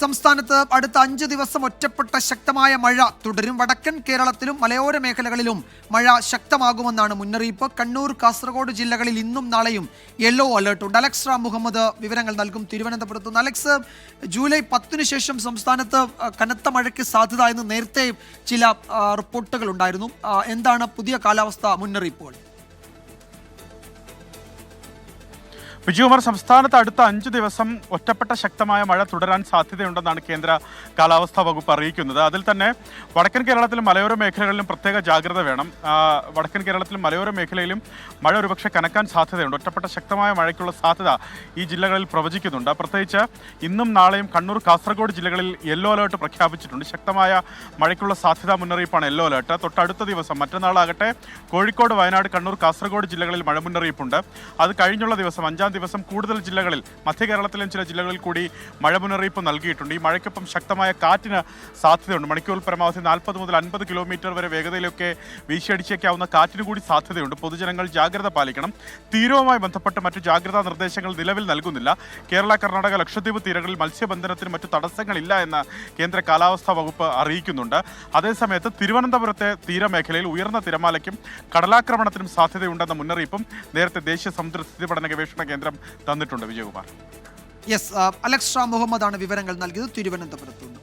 സംസ്ഥാനത്ത് അടുത്ത 5 ദിവസം ഒറ്റപ്പെട്ട ശക്തമായ മഴ തുടരും. വടക്കൻ കേരളത്തിലും മലയോര മേഖലകളിലും മഴ ശക്തമാകുമെന്നാണ് മുന്നറിയിപ്പ്. കണ്ണൂർ, കാസർഗോഡ് ജില്ലകളിൽ ഇന്നും നാളെയും യെല്ലോ അലേർട്ട് ഉണ്ട്. അലക്സ് റാം മുഹമ്മദ് വിവരങ്ങൾ നൽകും തിരുവനന്തപുരത്ത് നിന്ന്. അലക്സ്, ജൂലൈ 10 ശേഷം സംസ്ഥാനത്ത് കനത്ത മഴയ്ക്ക് സാധ്യത എന്ന് നേരത്തെ ചില റിപ്പോർട്ടുകൾ ഉണ്ടായിരുന്നു. എന്താണ് പുതിയ കാലാവസ്ഥ മുന്നറിയിപ്പുകൾ? വിജയകുമാർ, സംസ്ഥാനത്ത് അടുത്ത 5 ദിവസം ഒറ്റപ്പെട്ട ശക്തമായ മഴ തുടരാൻ സാധ്യതയുണ്ടെന്നാണ് കേന്ദ്ര കാലാവസ്ഥാ വകുപ്പ് അറിയിക്കുന്നത്. അതിൽ തന്നെ വടക്കൻ കേരളത്തിലും മലയോര മേഖലകളിലും പ്രത്യേക ജാഗ്രത വേണം. വടക്കൻ കേരളത്തിലും മലയോര മേഖലയിലും മഴ ഒരുപക്ഷെ കനക്കാൻ സാധ്യതയുണ്ട്. ഒറ്റപ്പെട്ട ശക്തമായ മഴയ്ക്കുള്ള സാധ്യത ഈ ജില്ലകളിൽ പ്രവചിക്കുന്നുണ്ട്. പ്രത്യേകിച്ച് ഇന്നും നാളെയും കണ്ണൂർ, കാസർഗോഡ് ജില്ലകളിൽ യെല്ലോ അലേർട്ട് പ്രഖ്യാപിച്ചിട്ടുണ്ട്. ശക്തമായ മഴയ്ക്കുള്ള സാധ്യതാ മുന്നറിയിപ്പാണ് യെല്ലോ അലേർട്ട്. തൊട്ടടുത്ത ദിവസം മറ്റന്നാളാകട്ടെ കോഴിക്കോട്, വയനാട്, കണ്ണൂർ, കാസർഗോഡ് ജില്ലകളിൽ മഴ മുന്നറിയിപ്പുണ്ട്. അത് കഴിഞ്ഞുള്ള ദിവസം 5-ാം ദിവസം കൂടുതൽ ജില്ലകളിൽ, മധ്യ കേരളത്തിലും ചില ജില്ലകളിൽ കൂടി മഴ മുന്നറിയിപ്പ് നൽകിയിട്ടുണ്ട്. ഈ മഴയ്ക്കൊപ്പം ശക്തമായ കാറ്റിന് സാധ്യതയുണ്ട്. മണിക്കൂറിൽ പരമാവധി 40 മുതൽ 50 കിലോമീറ്റർ വരെ വേഗതയിലൊക്കെ വീശിയടിച്ചേക്കാവുന്ന കാറ്റിന് കൂടി സാധ്യതയുണ്ട്. പൊതുജനങ്ങൾ ജാഗ്രത പാലിക്കണം. തീരവുമായി ബന്ധപ്പെട്ട് മറ്റു ജാഗ്രതാ നിർദ്ദേശങ്ങൾ നിലവിൽ നൽകുന്നില്ല. കേരള, കർണാടക, ലക്ഷദ്വീപ് തീരങ്ങളിൽ മത്സ്യബന്ധനത്തിന് മറ്റു തടസ്സങ്ങളില്ല എന്ന് കേന്ദ്ര കാലാവസ്ഥാ വകുപ്പ് അറിയിക്കുന്നുണ്ട്. അതേസമയത്ത് തിരുവനന്തപുരത്തെ തീരമേഖലയിൽ ഉയർന്ന തിരമാലയ്ക്കും കടലാക്രമണത്തിനും സാധ്യതയുണ്ടെന്ന മുന്നറിയിപ്പും നേരത്തെ ദേശീയ സമുദ്ര സ്ഥിതി പഠന ഗവേഷണ കേന്ദ്രം തന്നിട്ടുണ്ട്. വിജയകുമാർ. യെസ്, അലക്സ് റാം മുഹമ്മദാണ് വിവരങ്ങൾ നൽകിയത് തിരുവനന്തപുരത്ത് നിന്ന്.